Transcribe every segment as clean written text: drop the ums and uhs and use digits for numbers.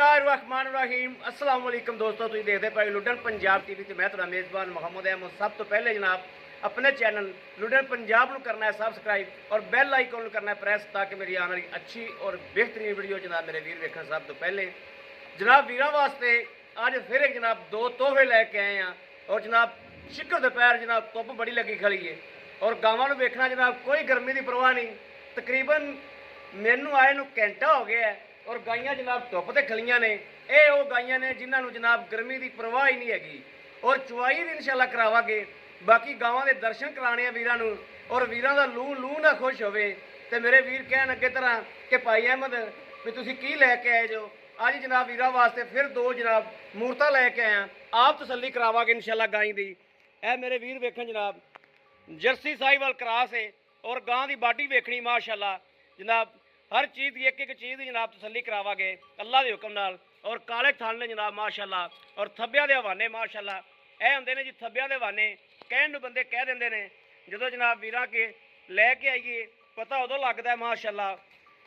बिस्मिल्लाहिर्रहमानिर्रहीम अस्सलाम वालेकुम दोस्तों, तुम देखते पे लुडन पंजाब टीवी से मैं तेरा मेज़बान मोहम्मद अहमद। सब तो पहले जनाब अपने चैनल लुडन पंजाब को करना है सबसक्राइब और बेल आइकन करना है प्रेस, ताकि मेरी आने वाली अच्छी और बेहतरीन वीडियो जनाब मेरे वीर वेखन। सब तो पहले जनाब वीर वास्ते अज फिर एक जनाब दो तोहफे लैके आए हैं। और जनाब शिकर दोपहर जनाब धुप बड़ी लगी खड़ी है और गावां नूं वेखना जनाब कोई गर्मी की परवाह नहीं। तकरीबन मैनू आए नूं घंटा हो गया है और गाइयां जनाब धुप ते खलियां ने। ये वो गाइयां ने जिन्होंने जनाब गर्मी की परवाह ही नहीं हैगी और चुवाई भी इंशाल्लाह करावांगे। बाकी गावां के दर्शन कराने वीरां नूं और वीरां दा लू लू ना खुश होवे ते मेरे वीर कहन अगे तरह कि भाई अहमद भी तुसीं की लैके आए जो। अज जनाब वीरां वास्ते फिर दो जनाब मूरतां लैके आए, आप तसल्ली करावांगे इंशाल्लाह गाई दी। ए मेरे वीर वेखन जनाब जर्सी साहिवाल क्रॉस है और गां की बाडी वेखनी माशाल्लाह जनाब। हर चीज़ की एक एक चीज़ की जनाब तसल्ली करावांगे अल्लाह के हुक्म नाल। और काले थान ने जनाब माशाल्लाह और थब्बिया के हवाने माशाल्लाह। यह होंगे ने जी थब्बिया के हवाने, कहन बंदे कह देंगे ने जो जनाब वीरां के लैके आइए पता उदों लगता है माशाल्लाह।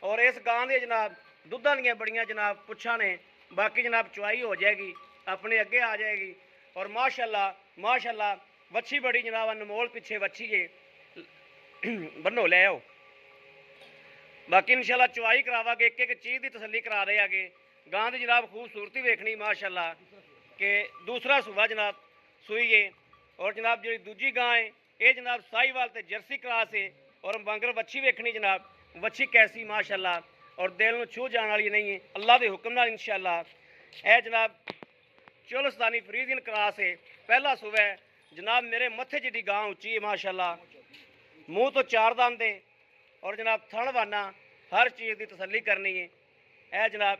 और इस गां के जनाब दुद्धां दियां बड़ियां जनाब पुच्छां ने। बाकी जनाब चुआई हो जाएगी अपने अगे आ जाएगी और माशाल्लाह माशाल्लाह वच्छी बड़ी जनाब अनमोल पिछे वच्छी है बन्नो ले आओ। बाकी इंशाल्लाह चुआई करावांगे एक एक चीज़ की तसल्ली करा रहे आगे। गां की जनाब खूबसूरती वेखनी माशाल्लाह कि दूसरा सूबा जनाब सूई है। और जनाब जी दूजी गां है ये जनाब साहिवाल ते जर्सी क्रास है और मंगर वच्छी वेखनी जनाब वच्छी कैसी माशाल्लाह और दिल में छू जाने वाली नहीं है अल्लाह के हुक्म नाल इंशाल्लाह। यह जनाब चोलस्तानी फरीदियन क्रास है पहला सूबा है जनाब। मेरे मत्थे जिड्डी गां उच्ची है माशाल्लाह, मूँह तो चार दंद है और जनाब थण वाना हर चीज़ की तसल्ली करनी है। यह जनाब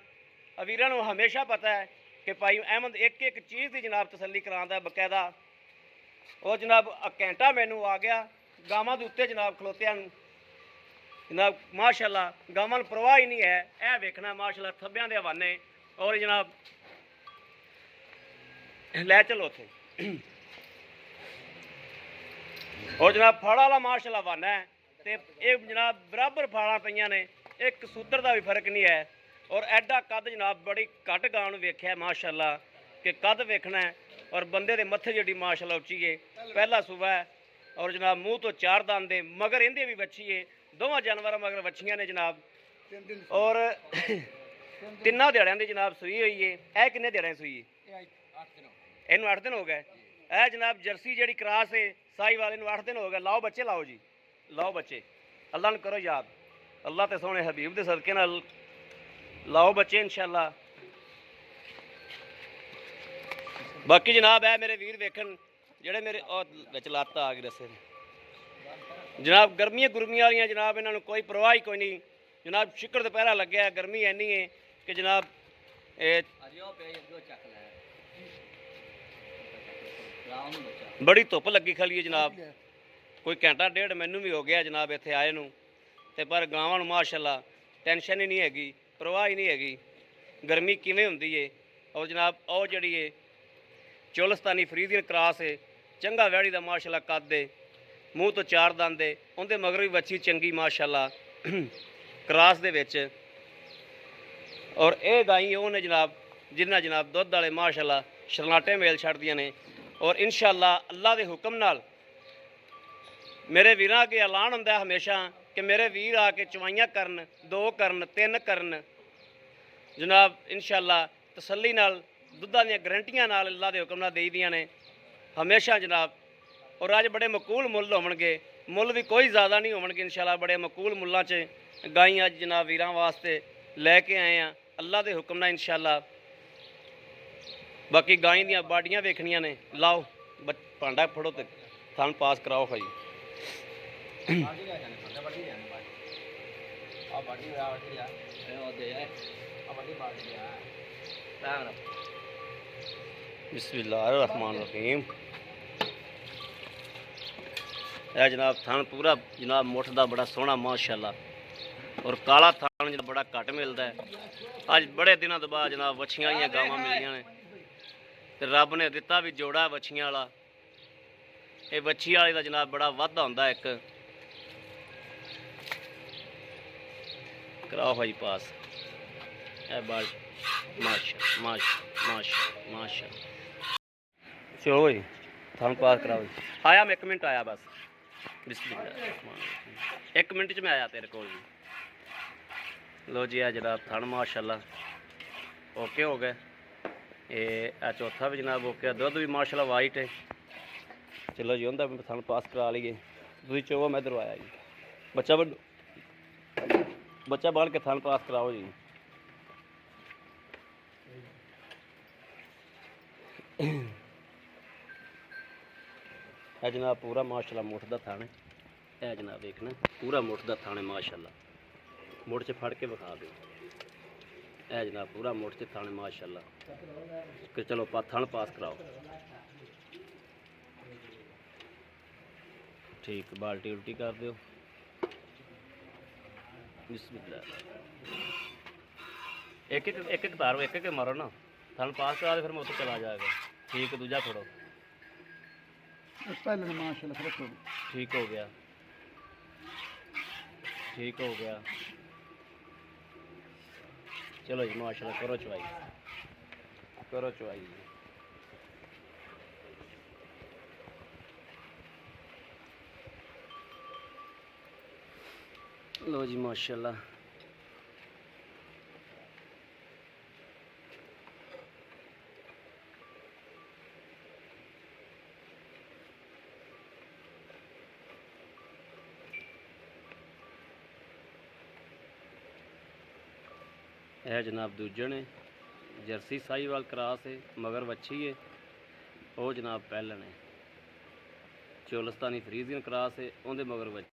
अवीरां नूं हमेशा पता है कि भाई अहमद एक एक चीज़ की जनाब तसल्ली करांदा बकायदा। और जनाब घंटा मैनू आ गया गावां दे उत्ते जनाब खलोत्या जनाब माशाल्लाह। गावां नूं परवाह ही नहीं है, यह वेखना माशाल्लाह थब्बियां दे हवाने। और जनाब लै चलो उत्थे और जनाब फड़ वाला माशाल्लाह हवाना है ते ये जनाब बराबर फाड़ा पईयां ने, एक सूत्र का भी फर्क नहीं है। और एडा कद जनाब बड़ी घट गां नूं वेख्या माशाल्लाह कि कद वेखना है और बंदे दे मत्थे जिहड़ी माशाल्लाह उच्ची है पहला सूबा है। और जनाब मूँह तो चार दंद है मगर इहदे भी वच्छी है, दोवां जानवर मगर वच्छियां ने जनाब। और तिन्ना दिहाड़ियां दी जनाब सूई हुई है। यह किन्ने दिहाड़ियां सूई है? इनू 8 दिन हो गए। यह जनाब जर्सी जिहड़ी क्रास है साहिवाल इनू 8 दिन हो गए। लाओ बच्चे लाओ जी लाओ बच्चे, अल्लाह ने करो याद, अल्लाह ते सोने हबीब दे सदके नाल लाओ बच्चे इंशाल्लाह। बाकी जनाब है मेरे वीर वेखन जेड़े मेरे विच लत्त आ गई रस्से जनाब गर्मियां गुरमियां वालियां जनाब इन्होंने कोई परवाह ही कोई नहीं जनाब। शिकर दोपहरा लग्या गर्मी इन्नी है कि जनाब बड़ी धुप लगी खली है जनाब। कोई घंटा डेढ़ मैनू भी हो गया जनाब इत्थे आए नूं ते पर गावां नूं माशाल्लाह टेंशन ही नहीं हैगी, परवाह ही नहीं हैगी गर्मी किवें हुंदी है। और जनाब और जिहड़ी है चोलस्तानी फरीदियन क्रास है चंगा वैड़ी दा माशाल्लाह कद है, मूँह तो चार दंद है, उनके मगर भी वच्छी चंगी माशाल्लाह क्रास दे विच। और ये गाई वो ने जनाब जिन्ना जनाब दुध वाले माशाल्लाह शरनाटे मेल छड्डदियां ने। और इंशाल्लाह अल्लाह के हुक्म नाल मेरे वीरां अगे ऐलान होंदा है हमेशा कि मेरे वीर आके चवाइयां करन, 2 करन 3 करन जनाब इंशाल्लाह तसल्ली नाल दुद्धां दियां गारंटियां नाल अल्लाह के हुक्म नाल देई दियां ने हमेशा जनाब। और अज बड़े मकूल मुल होवणगे, मुल भी कोई ज़्यादा नहीं होवणगे इंशाल्लाह। बड़े मकूल मुल्लां च गाई अज जनाब वीरां वास्ते लैके आए हैं अल्लाह के हुक्म नाल इंशाल्लाह। बाकी गाई दियां बाडियां वेखनियां ने, लाओ भांडा फड़ो तो थान पास कराओ भाई। बिस्मिल्लाहिर्रहमानिर्रहीम। यह जनाब थान पूरा जनाब मुठ का बड़ा सोहना माशाल्लाह और काला थान जनाब बड़ा घट मिलता है। अज बड़े दिनों तो बाद जनाब वच्छियां वालियां गावां मिलियां ने ते रब ने दिता भी जोड़ा वच्छियां वाला। ये वच्छी वाले का जनाब बड़ा वाधा होंदा एक। कराओ भाई पास। बाल माशा माशा माशा माशा। चलो भाई थानू पास कराओ जी। आया मैं 1 मिनट आया बस। बिस्मिल्लाह 1 मिनट च मैं आया तेरे को जी। लो जी आ जनाब थान माशाल्लाह ओके हो गए। ये चौथा भी जनाब ओके। दुध भी माशाल्लाह वाइट है। चलो जी उनका भी थानू पास करा लीए। तुम चो मैं इधरों आया जी। बच्चा बच्चा बन के थान पास कराओ जी। है जनाब पूरा माशाल्लाह मुठ दा थान है। है जनाब देखना पूरा मुठ दा थान है माशाल्लाह। मुठ च फड़ के विखा दो। है जनाब पूरा मुठ च थान है माशाल्लाह। चलो थान पास कराओ। ठीक बाल्टी उल्टी कर दो। बिस्मिल्लाह एक तारो एक मारो ना। थान पास करा दे फिर मैं उत्तर चला जाएगा। ठीक है दूजा छोड़ो। ठीक हो गया ठीक हो गया। चलो जी माशाल्लाह करो चवाई करो चवाई। लो जी माशाल्लाह है जनाब दूजे ने जर्सी साहीवाल क्रॉस है मगर वच्छी है। वो जनाब पहलन है चोलस्तानी फ्रीजियन क्रॉस है उनके मगर वच्छी।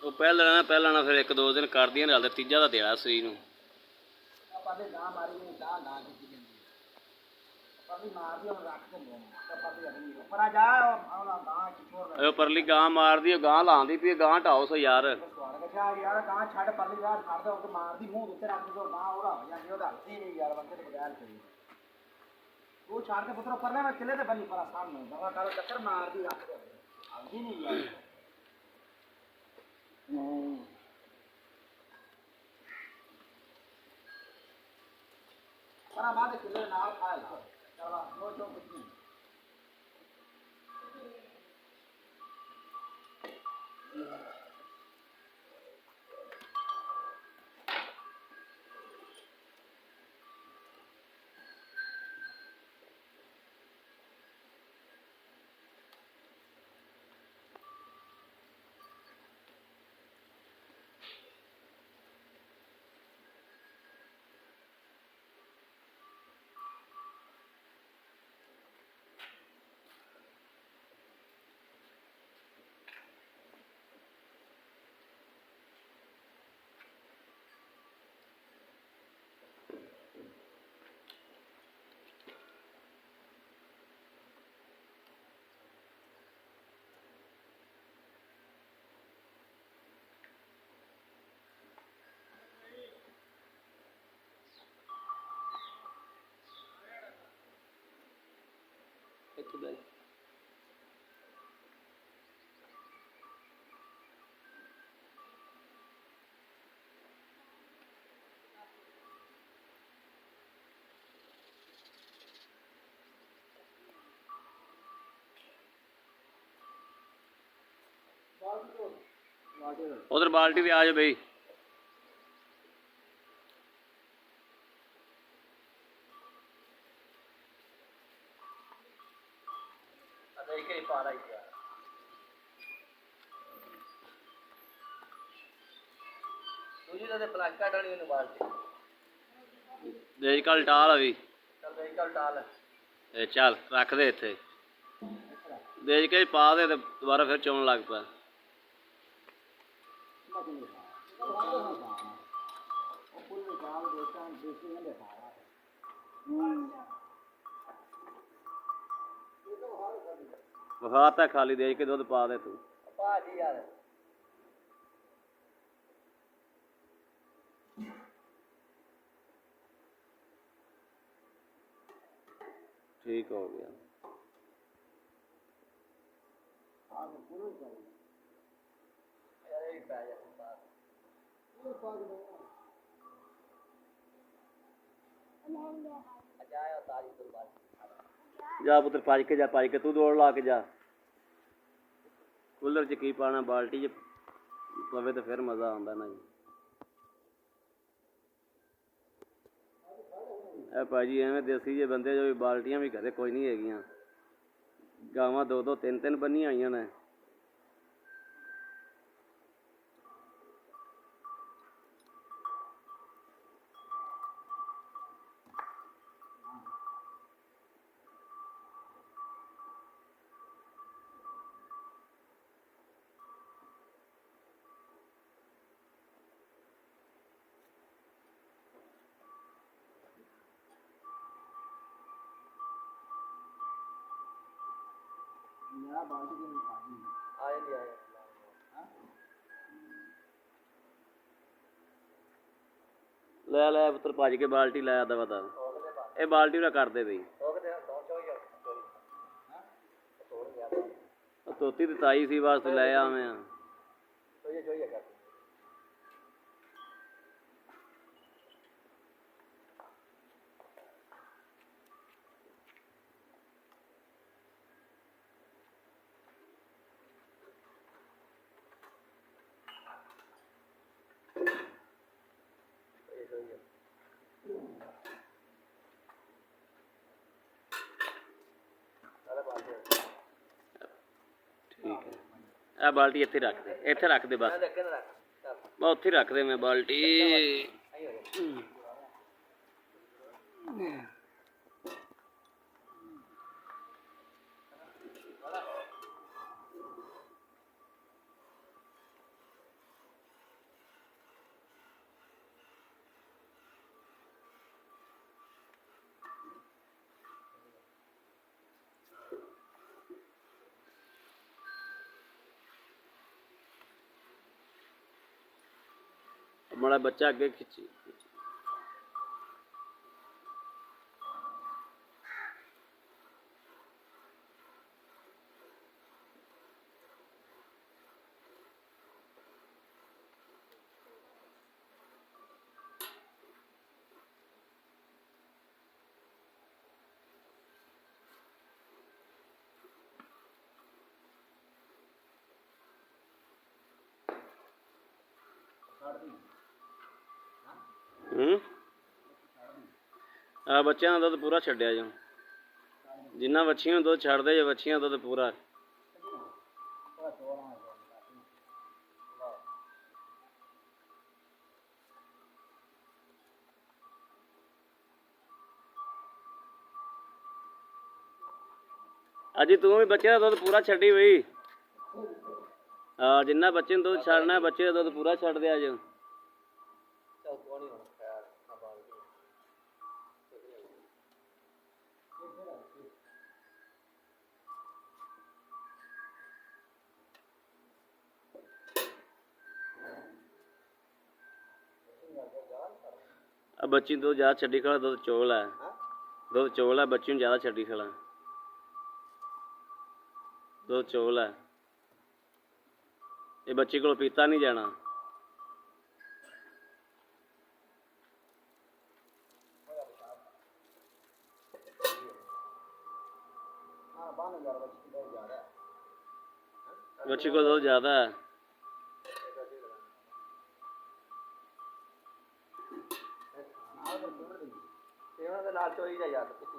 ਉਹ ਪਹਿਲਾਂ ਨਾ ਫਿਰ 1-2 ਦਿਨ ਕਰਦੀਆਂ ਨਾਲ ਤੀਜਾ ਦਾ ਦੇਣਾ ਸਰੀਰ ਨੂੰ। ਉਹ ਪਰਲੀ ਗਾਂ ਮਾਰਦੀ ਉਹ ਗਾਂ ਲਾਉਂਦੀ ਪਈ ਗਾਂ ਢਾਓ ਸੋ ਯਾਰ। ਉਹ ਛੱਡ ਕੇ ਪੁੱਤਰੋ ਪਰਲੇ ਮੈਂ ਕਿਲੇ ਤੇ ਬੰਨੀ ਪਰਾ ਸਾਹਮਣੇ ਦਵਾ ਕਾਲੋ ਚੱਕਰ ਮਾਰਦੀ ਰੱਖ ਦੇ ਆਉਂਦੀ ਨਹੀਂ ਯਾਰ। ਪਰਾ ਬਾਅਦ ਕਿਲੇ ਨਾਲ ਖਾਇਆ ਲਾ ਚਲਾ ਨੋ ਚੋ ਕੁਝ ਨਹੀਂ। today. उधर बाल्टी भी आ जाओ भाई। कल टाल अभी चल रख दे इत्थे देज के पा दे दोबारा फिर चौन लग पा। ਵਿਖਾ ਤਾਂ ਖਾਲੀ ਦੇ ਕੇ ਦੁੱਧ ਪਾ ਦੇ ਤੂੰ। ਭਾਜੀ ਯਾਰ ਠੀਕ ਹੋ ਗਿਆ। ਜਾ ਪੁੱਤਰ ਭੱਜ ਕੇ ਜਾ, ਭੱਜ ਕੇ ਤੂੰ ਦੌੜ ਲਾ ਕੇ ਜਾ। ਕੂਲਰ 'ਚ ਕੀ ਪਾਣਾ, ਬਾਲਟੀ 'ਚ ਪਵੇ ਤਾਂ ਫਿਰ ਮਜ਼ਾ ਆਉਂਦਾ ਨਾ ਜੀ। ਇਹ ਭਾਜੀ ਐਵੇਂ ਦੇਸੀ ਜੇ ਬੰਦੇ ਜੋ ਬਾਲਟੀਆਂ ਵੀ ਘਰੇ ਕੋਈ ਨਹੀਂ ਹੈਗੀਆਂ। ਗਾਵਾਂ 2-2 3-3 ਬੰਨੀਆਂ ਹੋਈਆਂ ਨੇ। बाल्टी के पानी आए नहीं आए ਲੈ ਲੈ ਪੁੱਤਰ ਭੱਜ ਕੇ ਬਾਲਟੀ ਲੈ ਆ ਦਵਾ ਦਾ। ਇਹ ਬਾਲਟੀ ਨਾ ਕਰਦੇ ਬਈ। ਤੋਤੀ ਤੇ ਤਾਈ ਸੀ ਬਸ ਲੈ ਆਵੇਂ ਆ। ਠੀਕ ਹੈ। ਇਹ ਬਾਲਟੀ ਇੱਥੇ ਰੱਖ ਦੇ, ਇੱਥੇ ਰੱਖ ਦੇ ਬਸ। ਬਸ ਉੱਥੇ ਰੱਖ ਦੇ ਮੈਂ ਬਾਲਟੀ। हमारा बच्चा आगे खींची। ਆ ਬੱਚਿਆਂ ਦਾ ਦੁੱਧ ਪੂਰਾ ਛੱਡਿਆ ਜੋ। ਜਿੰਨਾ ਵੱਛੀਆਂ ਨੂੰ ਦੁੱਧ ਛੱਡਦੇ ਜੇ ਵੱਛੀਆਂ ਦੁੱਧ ਪੂਰਾ। ਅਜੀ ਤੂੰ ਵੀ ਬੱਚੇ ਦਾ ਦੁੱਧ ਪੂਰਾ ਛੱਡੀ ਬਈ। ਜਿੰਨਾ ਬੱਚੇ ਨੂੰ ਦੁੱਧ ਛੱਡਣਾ ਬੱਚੇ ਦਾ ਦੁੱਧ ਪੂਰਾ ਛੱਡ ਦਿਆ ਜੋ। ਬੱਚੀ ਨੂੰ ਦੁੱਧ ਜ਼ਿਆਦਾ ਛੱਡੀ ਖੜਾ, ਦੁੱਧ ਚੋਲ ਹੈ। ਦੁੱਧ ਚੋਲ ਹੈ, ਬੱਚੀ ਨੂੰ ਜ਼ਿਆਦਾ ਛੱਡੀ ਖੜਾ, ਦੁੱਧ ਚੋਲ ਹੈ। ਇਹ ਬੱਚੀ ਕੋਲ ਪੀਤਾ ਨਹੀਂ ਜਾਣਾ। ਬੱਚੀ ਕੋਲ ਦੁੱਧ ਜ਼ਿਆਦਾ ਹੈ।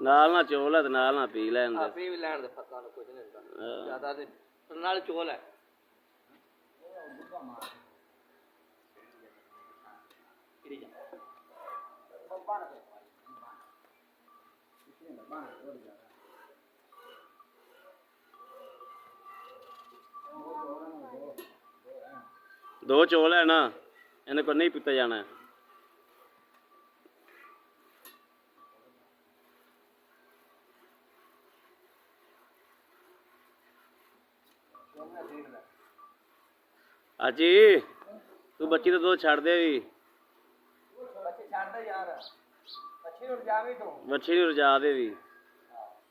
ਨਾਲ ਨਾ ਚੋਲ ਹੈ ਤੇ ਨਾਲ ਨਾ ਪੀ ਲੈਣ ਦੇ। ਪੀ ਵੀ ਲੈਣ ਦੇ ਪੱਕਾ ਕੁਝ ਨਹੀਂ ਹੁੰਦਾ ਜ਼ਿਆਦਾ ਤੇ ਨਾਲ ਚੋਲ ਹੈ। ਦੋ ਚੋਲ ਹੈ ਨਾ, ਇਹਨੇ ਕੋਲ ਨਹੀਂ ਪੀਤਾ ਜਾਣਾ। ਅਜੀ ਤੂੰ ਬੱਚੀ ਦਾ ਦੁੱਧ ਛੱਡ ਦੇ ਵੀ ਬੱਚੇ ਛੱਡ ਦੇ ਯਾਰ ਬੱਚੇ ਨੂੰ ਜਾਵੀ ਤੂੰ ਬੱਚੀ ਨੂੰ ਰਜਾ ਦੇ ਵੀ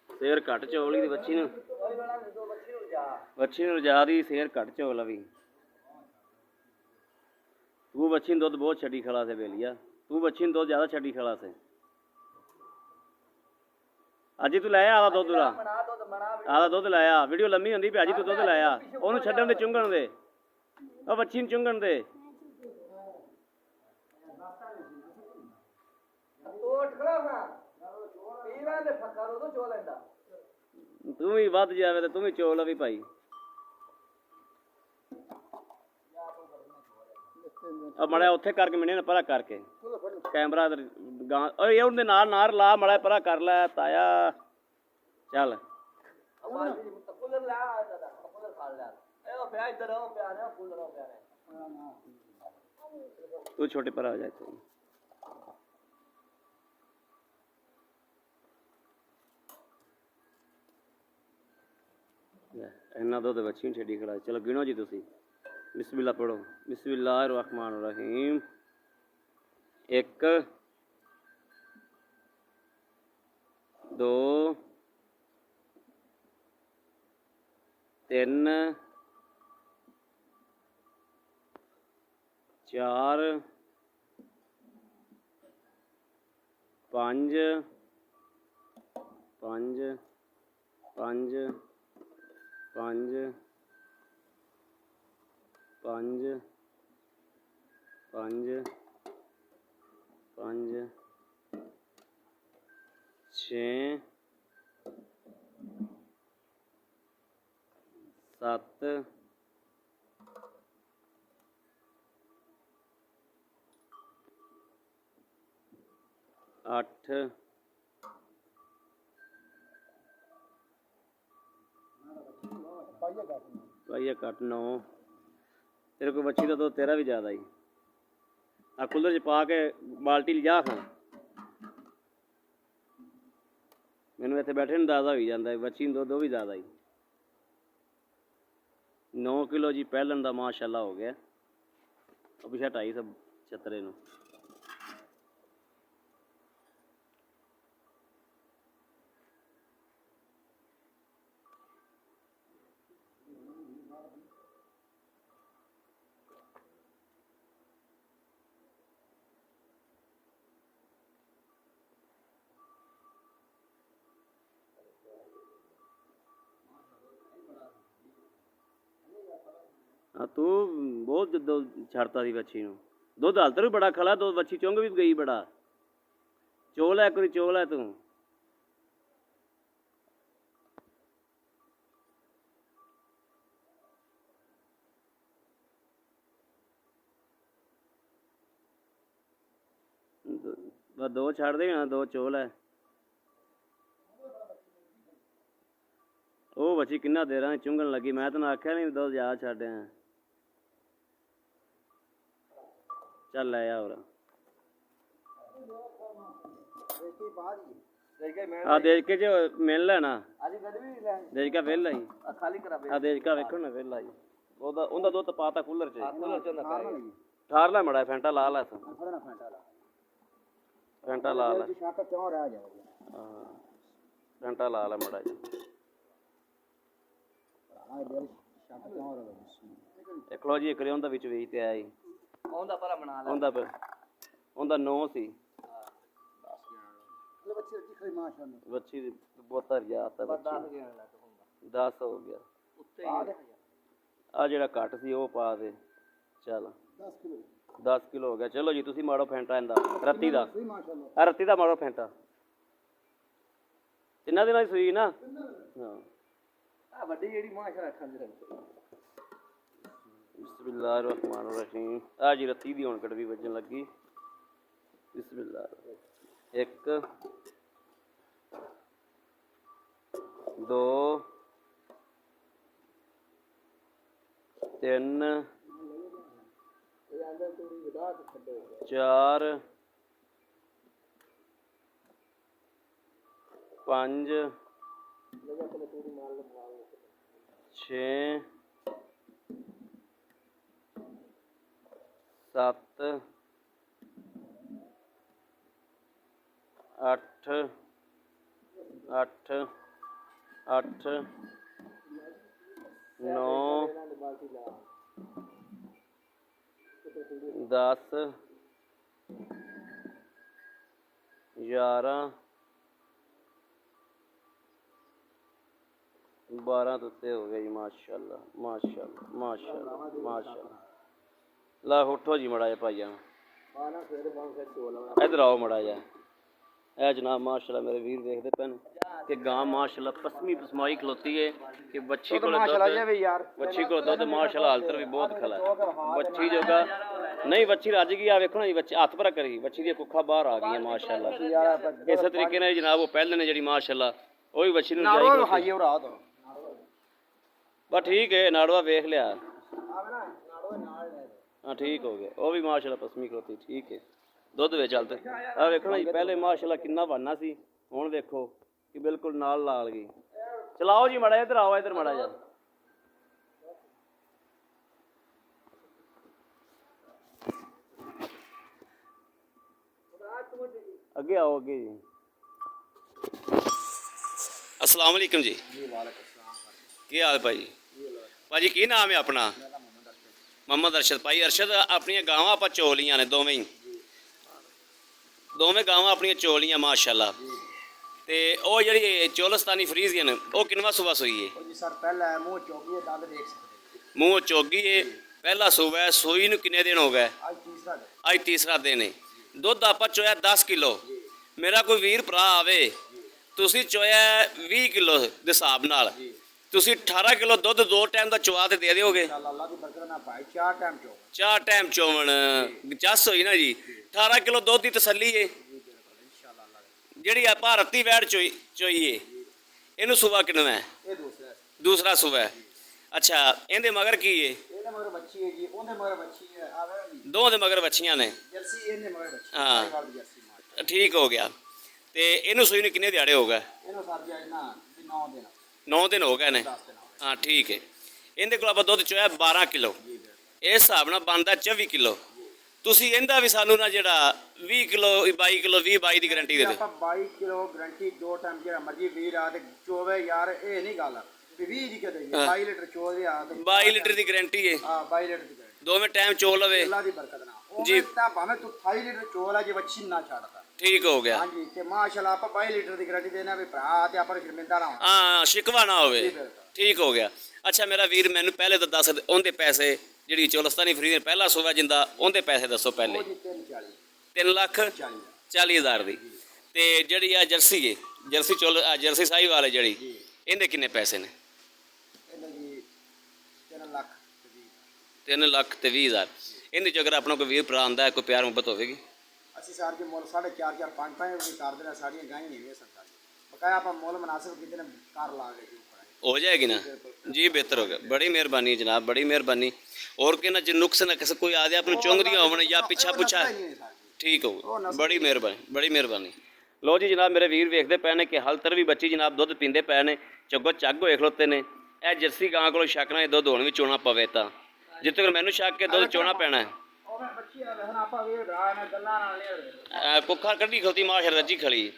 ਸੇਰ ਘੱਟ ਚੋਲੀ ਦੀ ਬੱਚੀ ਨੂੰ ਕੋਈ ਬਣਾ ਦੇ ਦੋ ਬੱਚੇ ਨੂੰ ਜਾ ਬੱਚੀ ਨੂੰ ਰਜਾ ਦੀ ਸੇਰ ਘੱਟ ਚੋਲ ਵੀ ਤੂੰ ਬੱਚੀ ਨੂੰ ਦੁੱਧ ਬਹੁਤ ਛੱਡੀ ਖਲਾ ਸੇ ਬੇਲੀਆ ਤੂੰ ਬੱਚੀ ਨੂੰ ਦੁੱਧ ਜ਼ਿਆਦਾ ਛੱਡੀ ਖਲਾ ਸੇ ਅੱਜ ਤੂੰ ਲੈ ਆ ਦੁੱਧ ਦਾ ਬਣਾ ਦੋ ਤੇ ਬਣਾ ਆਦਾ ਦੁੱਧ ਲੈ ਆ ਵੀਡੀਓ ਲੰਮੀ ਹੁੰਦੀ ਪਈ ਅੱਜ ਤੂੰ ਦੁੱਧ ਲੈ ਆ ਉਹਨੂੰ ਛੱਡਣ ਦੇ ਚੁੰਗਣ ਦੇ ਉਹ ਬੱਚੀ ਨੂੰ ਚੁੰਗਣ ਦੇ ਤੋੜ ਖੜਾ ਨਾ ਪੀਰਾਂ ਦੇ ਫੱਕਰ ਉਹ ਚੋ ਲੈਂਦਾ ਤੂੰ ਵੀ ਵੱਧ ਜਾਵੇ ਤੇ ਤੂੰ ਵੀ ਚੋਲ ਵੀ ਭਾਈ ਆ ਮੜਿਆ ਉੱਥੇ ਕਰਕੇ ਮੈਨੇ ਨਾ ਪਰਾ ਕਰਕੇ ਕੈਮਰਾ ਗਾਂ ਓਏ ਉਹਦੇ ਨਾਲ ਲਾ ਮੜਾ ਪਰਾ ਕਰ ਲੈ ਤਾਇਆ ਚੱਲ ਕੂਲਰ ਲਾ ਦਾਦਾ ਕੂਲਰ ਖਾ ਲਿਆ ਇਹ ਪਿਆ ਇੱਧਰ ਉਹ ਪਿਆ ਨੇ ਕੂਲਰ ਉਹ ਪਿਆ ਨੇ ਤੂੰ ਛੋਟੇ ਪਰਾ ਹੋ ਜਾ ਇੱਥੇ ਇਹਨਾਂ ਦੁੱਧ ਬੱਚੀ ਨੂੰ ਛੱਡੀ ਖੜਾ ਚਲੋ ਗਿਣੋ ਜੀ ਤੁਸੀਂ ਬਿਸਮਿਲ੍ਲਾ ਪੜੋ ਬਿਸਮਿਲ੍ਲਾਹਿਰ ਰਹਿਮਾਨਿਰ ਰਹੀਮ 1 2 3 4 5 5 5 5 5 5 5 6 7 8 ਪਾਈਆ ਘੱਟ 9 ਤੇਰੇ ਕੋਲ ਬੱਚੀ ਦਾ ਦੁੱਧ ਤੇਰਾ ਵੀ ਜ਼ਿਆਦਾ ਹੀ ਆ ਕੂਲਰ 'ਚ ਪਾ ਕੇ ਬਾਲਟੀ ਲਿਜਾ ਖਾਂ ਮੈਨੂੰ ਇੱਥੇ ਬੈਠੇ ਨੂੰ ਅੰਦਾਜ਼ਾ ਹੋਈ ਜਾਂਦਾ ਬੱਚੀ ਨੂੰ ਦੁੱਧ ਉਹ ਵੀ ਜ਼ਿਆਦਾ ਹੀ 9 ਕਿਲੋ ਜੀ ਪਹਿਲਣ ਦਾ ਮਾਸ਼ਾਅੱਲਾ ਹੋ ਗਿਆ ਉਹ ਪਿਛਾ 250 ਛਤਰੇ ਨੂੰ हाँ तू बहुत छाड़ता थी बच्ची नु दुध हाल भी बड़ा खला दो बच्ची चुंग भी गई बड़ा चोल है कोई चोल है तू बस दो छाड़ दे ना दो चोल है ਉਹ ਬੱਚੀ ਕਿੰਨਾ ਦੇਰਾਂ ਚੁੰਗਣ ਲੱਗੀ ਮੈਂ ਤੈਨੂੰ ਆਖਿਆ ਨਹੀਂ ਦੁੱਧ ਜ਼ਿਆਦਾ ਛੱਡਿਆ ਚੱਲ ਲੈ ਆ ਹੋਰ ਆ ਦੇਖ ਕੇ ਜੋ ਮਿਲ ਲੈਣਾ ਦੇਖ ਕੇ ਵੇਲ ਲਈ ਆ ਦੇਖ ਕੇ ਵੇਖੋ ਨਾ ਵੇਲ ਲਈ ਉਹਦਾ ਦੁੱਧ ਪਾਤਾ ਕੂਲਰ ਚ ਠਾਰ ਲੈ ਮੜਾ ਫੈਂਟਾ ਲਾ ਲੈ ਫੈਂਟਾ ਲਾ ਲੈ ਹਾਂ ਫੈਂਟਾ ਲਾ ਲੈ ਮੜਾ ਜੀ ਇੱਕ ਲੋ ਜੀ ਇੱਕ ਉਹਦਾ ਵਿੱਚ ਵੇਚ ਤੇ ਆਇਆ ਉਹਦਾ ਭਰਾ ਬਣਾ ਲੈ ਉਹਦਾ 9 ਸੀ ਬੱਚੀ ਬਹੁਤ ਹਰਿਆ ਤਾਂ 10 ਹੋ ਗਿਆ ਆ ਜਿਹੜਾ ਘੱਟ ਸੀ ਉਹ ਪਾ ਦੇ ਚੱਲ 10 ਕਿਲੋ ਹੋ ਗਿਆ ਚਲੋ ਜੀ ਤੁਸੀਂ ਮਾੜੋ ਫੈਂਟਾ ਇਹਦਾ ਰੱਤੀ ਦਾ ਆ ਰੱਤੀ ਦਾ ਮਾੜੋ ਫੈਂਟਾ ਤਿੰਨਾਂ ਦਿਨਾਂ ਦੀ ਸੂਈ ਨਾ ਹਾਂ ਆ ਵੱਡੀ ਜਿਹੜੀ ਮਾਸ਼ਾ ਰੱਖਾਂ ਦੇ ਬਿਸਮਿਲ੍ਲਾਹਿਰ ਰਹਿਮਾਨਿਰ ਰਹੀਮ ਆ ਜੀ ਰੱਤੀ ਦੀ ਹੁਣ ਕੜਵੀ ਵੱਜਣ ਲੱਗੀ ਬਿਸਮਿਲ੍ਲਾਹ 1 2 3 4 5 6 7 8 8 8 9 10 11 12 ਤੋਂ ਉੱਤੇ ਹੋ ਗਿਆ ਜੀ। ਮਾਸ਼ਾਅੱਲਾ ਮਾਸ਼ਾਅੱਲਾ ਮਾਸ਼ਾਅੱਲਾ ਮਾਸ਼ਾਅੱਲਾ। ਲਾ ਉੱਠੋ ਜੀ ਮੜਾ ਜਿਹਾ ਭਾਈਆਂ, ਇੱਧਰ ਆਓ ਮੜਾ ਜਿਹਾ। ਇਹ ਜਨਾਬ ਮਾਸ਼ਾਅੱਲਾ ਮੇਰੇ ਵੀਰ ਦੇਖਦੇ ਪੈਣ ਕਿ ਗਾਂ ਮਾਸ਼ਾਅੱਲਾ ਪਸਮੀ ਪਸਮਾਈ ਖਲੋਤੀ ਹੈ ਕਿ ਬੱਚੀ ਕੋਲ ਦੁੱਧ ਮਾਸ਼ਾਅੱਲਾ ਹਾਲਤਰ ਵੀ ਬਹੁਤ ਖਲਾ ਬੱਚੀ ਜੋਗਾ ਨਹੀਂ। ਬੱਚੀ ਰੱਜ ਗਈ ਆ, ਵੇਖੋ ਨਾ ਜੀ ਬੱਚੀ ਹੱਥ ਭਰਾ ਕਰੀ, ਬੱਚੀ ਦੀਆਂ ਕੁੱਖਾਂ ਬਾਹਰ ਆ ਗਈਆਂ ਮਾਸ਼ਾਅੱਲਾ। ਇਸੇ ਤਰੀਕੇ ਨਾਲ ਜਨਾਬ ਉਹ ਪਹਿਲੇ ਨੇ ਜਿਹੜੀ ਮਾਸ਼ਾਅੱਲਾ ਉਹ ਵੀ ਬੱਚੀ ਨੂੰ ਬਸ ਠੀਕ ਹੈ। ਨਾੜਵਾ ਵੇਖ ਲਿਆ, ਹਾਂ ਠੀਕ ਹੋ ਗਿਆ। ਉਹ ਵੀ ਮਾਸ਼ਾਅੱਲਾ ਪਸਮੀ ਖਲੋਤੀ ਠੀਕ ਹੈ। ਦੁੱਧ ਵਿੱਚ ਚੱਲਦੇ ਆ ਵੇਖੋ ਨਾ ਜੀ, ਪਹਿਲੇ ਮਾਸ਼ਾਅੱਲਾ ਕਿੰਨਾ ਵਾਨਾ ਸੀ, ਹੁਣ ਵੇਖੋ ਕਿ ਬਿਲਕੁਲ ਨਾਲ ਲਾਲ ਗਈ। ਚਲਾਓ ਜੀ ਮੜਾ ਇੱਧਰ ਆਓ, ਇੱਧਰ ਮੜਾ ਜਾ। ਅੱਗੇ ਆਓ ਅੱਗੇ ਜੀ। अस्सलाम वालेकुम जी। ਕੀ ਹਾਲ ਭਾਜੀ? ਭਾਜੀ ਕੀ ਨਾਮ ਹੈ ਆਪਣਾ? ਮੁਹੰਮਦ ਅਰਸ਼ਦ। ਭਾਈ ਅਰਸ਼ਦ ਆਪਣੀਆਂ ਗਾਵਾਂ ਆਪਾਂ ਚੋਲੀਆਂ ਨੇ ਦੋਵੇਂ ਗਾਵਾਂ ਆਪਣੀਆਂ ਚੋਲੀਆਂ ਮਾਸ਼ਾਅੱਲਾ। ਤੇ ਉਹ ਜਿਹੜੀ ਚੋਲਸਤਾਨੀ ਫਰੀਜ਼ੀਅਨ ਉਹ ਕਿੰਨਵਾ ਸੂਬਾ ਸੂਈ ਹੈ? ਜੀ ਸਰ ਪਹਿਲਾ ਮੂੰਹ ਚੋਗੀ ਦੰਦ ਦੇਖ ਸਕਦੇ। ਮੂੰਹ ਚੋਗੀ ਹੈ, ਪਹਿਲਾ ਸੂਬਾ ਹੈ। ਸੂਈ ਨੂੰ ਕਿੰਨੇ ਦਿਨ ਹੋ ਗਏ? ਅੱਜ ਤੀਸਰਾ ਦਿਨ ਹੈ। ਦੁੱਧ ਆਪਾਂ ਚੋਇਆ 10 ਕਿਲੋ। ਮੇਰਾ ਕੋਈ ਵੀਰ ਭਰਾ ਆਵੇ, ਤੁਸੀਂ ਚੋਇਆ 20 ਕਿਲੋ ਦੇ ਹਿਸਾਬ ਨਾਲ, ਤੁਸੀਂ 18 ਕਿਲੋ ਦੁੱਧ 2 ਟਾਈਮ ਦਾ ਚਵਾ ਤੇ ਦੇ ਦਿਓਗੇ? ਅੱਲਾਹ ਦੀ ਬਰਕਤ ਨਾਲ ਭਾਈ 4 ਟਾਈਮ ਚੋ 4 ਟਾਈਮ ਚੋਵਣ ਜੱਸ ਹੋਈ ਨਾ ਜੀ। 18 ਕਿਲੋ ਦੁੱਧ ਦੀ ਤਸੱਲੀ ਏ। ਜਿਹੜੀ ਆ ਭਾਰਤੀ ਵੈੜ ਚੋਈਏ ਇਹਨੂੰ ਸੂਬਾ ਕਿੰਨਾ ਹੈ? ਇਹ ਦੂਸਰਾ ਸੂਬਾ ਹੈ। ਅੱਛਾ ਇਹਦੇ ਮਗਰ ਕੀ ਏ? ਇਹਦੇ ਮਗਰ ਬੱਚੀ ਹੈ ਜੀ, ਉਹਦੇ ਮਗਰ ਬੱਚੀ ਹੈ। ਆਵੇ ਜੀ ਦੋਵਾਂ ਦੇ ਮਗਰ ਬੱਚੀਆਂ ਨੇ। ਜਰਸੀ ਇਹਦੇ ਮਗਰ ਬੱਚੀ ਹਾਂ ਠੀਕ ਹੋ ਗਿਆ। ਤੇ ਇਹਨੂੰ ਸੂਈ ਨੂੰ ਕਿੰਨੇ ਦਿਹਾੜੇ ਹੋ ਗਏ? ਇਹਨੂੰ ਸਰ ਜੀ ਨਾ 9 ਦਿਨ 9 ਦਿਨ ਹੋ ਗਏ ਨੇ। ਹਾਂ ਠੀਕ ਹੈ। ਇਹਦੇ ਕੋਲ ਆਪਾਂ ਦੁੱਧ ਚੋਇਆ 12 ਕਿਲੋ, ਇਸ ਹਿਸਾਬ ਨਾਲ ਬਣਦਾ 24 ਕਿਲੋ। ਤੁਸੀਂ ਇਹਦਾ ਵੀ ਸਾਨੂੰ ਨਾ ਜਿਹੜਾ 20 ਕਿਲੋ 22 ਕਿਲੋ 20-22 ਦੀ ਗਾਰੰਟੀ ਦੇ ਦਿਓ। ਆਪਾਂ 22 ਕਿਲੋ ਗਾਰੰਟੀ 2 ਟਾਈਮ ਜਿਹੜਾ ਮਰਜੀ ਵੀਰ ਆ ਤੇ ਚੋਵੇ ਯਾਰ, ਇਹ ਨਹੀਂ ਗੱਲ ਵੀ 20 ਦੀ ਕਦੇ 22 ਲੀਟਰ ਚੋ ਦੇ ਆ ਤੇ 22 ਲੀਟਰ ਦੀ ਗਾਰੰਟੀ ਹੈ। ਹਾਂ 22 ਲੀਟਰ ਦੀ ਗਾਰੰਟੀ ਦੋਵੇਂ ਟਾਈਮ ਚੋ ਲਵੇ ਅੱਲਾਹ ਦੀ ਬਰਕਤ ਨਾਲ ਜੀ। ਤਾਂ ਭਾਵੇਂ ਤੂੰ 28 ਲੀਟਰ ਚੋ ਲੈ ਜੇ ਵੱਛੀ ਨਾ ਛੱਡਦਾ। ਠੀਕ ਹੋ ਗਿਆ। ਹਾਂਜੀ ਤੇ ਮਾਸ਼ਾਅੱਲਾ ਆਪਾਂ 22 ਲੀਟਰ ਦੀ ਗਾਰੰਟੀ ਦੇਣਾ ਵੀ ਭਰਾ ਤੇ ਆਪਾਂ ਸ਼ਰਮਿੰਦਾ ਨਾ ਹੋਣਾ। ਹਾਂ ਸ਼ਿਕਵਾ ਨਾ ਹੋਵੇ। ਠੀਕ ਹੋ ਗਿਆ। ਅੱਛਾ ਮੇਰਾ ਵੀਰ ਮੈਨੂੰ ਪਹਿਲੇ ਤਾਂ ਦੱਸ ਉਹਦੇ ਪੈਸੇ, ਜਿਹੜੀ ਚੋਲਸਤਾਨੀ ਫਰੀਜ਼ੀਅਨ ਪਹਿਲਾ ਸੂਬਾ ਜਿੰਦਾ, ਉਹਦੇ ਪੈਸੇ ਦੱਸੋ ਪਹਿਲੇ। 3,40,000 ਦੀ। ਤੇ ਜਿਹੜੀ ਆ ਜਰਸੀ ਹੈ, ਜਰਸੀ ਸਾਹੀਵਾਲ ਹੈ ਜਿਹੜੀ, ਇਹਦੇ ਕਿੰਨੇ ਪੈਸੇ ਨੇ? 3,20,000। ਇਹਦੇ ਚ ਅਗਰ ਆਪਣਾ ਕੋਈ ਵੀਰ ਭਰਾ ਆਉਂਦਾ, ਕੋਈ ਪਿਆਰ ਮੁਹੱਬਤ ਹੋਵੇਗੀ? ਅਸੀਂ ਸਾਰ ਕੇ ਮੁੱਲ 4.5 5 ਵੀ ਕਰ ਦੇਣਾ। ਸਾਡੀਆਂ ਗਾਈਆਂ ਨਹੀਂ ਵੇਚ ਸਕਦਾ ਬਕਾਇਆ ਆਪਾਂ ਮੁੱਲ ਮੁਨਾਸਿਬ ਕਿਤੇ ਕਰ ਲਾਂਗੇ ਹੋ ਜਾਏਗੀ ਨਾ ਜੀ। ਬਿਹਤਰ ਹੋ ਗਿਆ। ਬੜੀ ਮਿਹਰਬਾਨੀ ਜਨਾਬ, ਬੜੀ ਮਿਹਰਬਾਨੀ। ਹੋਰ ਕਿਹਨਾਂ ਚ ਨੁਕਸ ਨਾ ਕਿਸੇ ਕੋਈ ਆ ਜਾਏ ਆਪ ਨੂੰ ਚੁੰਗਦੀਆਂ ਹੋਵਣ ਜਾਂ ਪਿੱਛਾ ਪੁੱਛਾ, ਠੀਕ ਹੋ। ਬੜੀ ਮਿਹਰਬਾਨੀ, ਬੜੀ ਮਿਹਰਬਾਨੀ। ਲੋ ਜੀ ਜਨਾਬ ਮੇਰੇ ਵੀਰ ਵੇਖਦੇ ਪਏ ਨੇ ਕਿ ਹਾਲਤਰ ਵੀ ਬੱਚੀ ਜਨਾਬ ਦੁੱਧ ਪੀਂਦੇ ਪਏ ਨੇ, ਚੱਗੋ ਚੱਗ ਹੋਏ ਖਲੋਤੇ ਨੇ। ਇਹ ਜਰਸੀ ਗਾਂ ਕੋਲੋਂ ਸ਼ੱਕ ਨਾਲ ਦੁੱਧ ਹੋਣ ਵੀ ਚੋਣਾ ਪਵੇ ਤਾਂ ਜਿੱਥੇ ਤੱਕ ਮੈਨੂੰ ਸ਼ੱਕ ਕੇ ਦੁੱਧ ਚੋਣਾ ਪੈਣਾ ਹੈ। ਕੁੱਖਾ ਕੱਢੀ ਖਲੋਤੀ ਮਾਸ਼ਰ ਰੱਜੀ ਖਲੀ।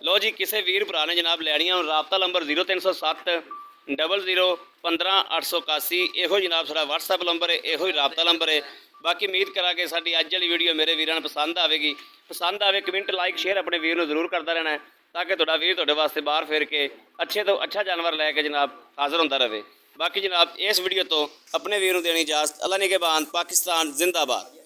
ਲੋ ਜੀ ਕਿਸੇ ਵੀਰ ਭਰਾ ਨੇ ਜਨਾਬ ਲੈਣੀਆਂ ਰਾਬਤਾ ਨੰਬਰ 0307 00 15 881। ਇਹੋ ਜਨਾਬ ਸਾਡਾ WhatsApp ਨੰਬਰ ਹੈ, ਇਹੋ ਹੀ ਰਾਬਤਾ ਨੰਬਰ ਹੈ। ਬਾਕੀ ਉਮੀਦ ਕਰਾਂਗੇ ਸਾਡੀ ਅੱਜ ਵਾਲੀ ਵੀਡੀਓ ਮੇਰੇ ਵੀਰਾਂ ਨੂੰ ਪਸੰਦ ਆਵੇਗੀ। ਪਸੰਦ ਆਵੇ ਕਮੈਂਟ ਲਾਈਕ ਸ਼ੇਅਰ ਆਪਣੇ ਵੀਰ ਨੂੰ ਜ਼ਰੂਰ ਕਰਦਾ ਰਹਿਣਾ ਤਾਂ ਕਿ ਤੁਹਾਡਾ ਵੀਰ ਤੁਹਾਡੇ ਵਾਸਤੇ ਬਾਹਰ ਫੇਰ ਕੇ ਅੱਛੇ ਤੋਂ ਅੱਛਾ ਜਾਨਵਰ ਲੈ ਕੇ ਜਨਾਬ ਹਾਜ਼ਰ ਹੁੰਦਾ ਰਹੇ। ਬਾਕੀ ਜਨਾਬ ਇਸ ਵੀਡੀਓ ਤੋਂ ਆਪਣੇ ਵੀਰ ਨੂੰ ਦੇਣੀ ਇਜਾਜ਼ਤ। ਅੱਲਾ ਨਿਗਹਿਬਾਨ। ਪਾਕਿਸਤਾਨ ਜ਼ਿੰਦਾਬਾਦ।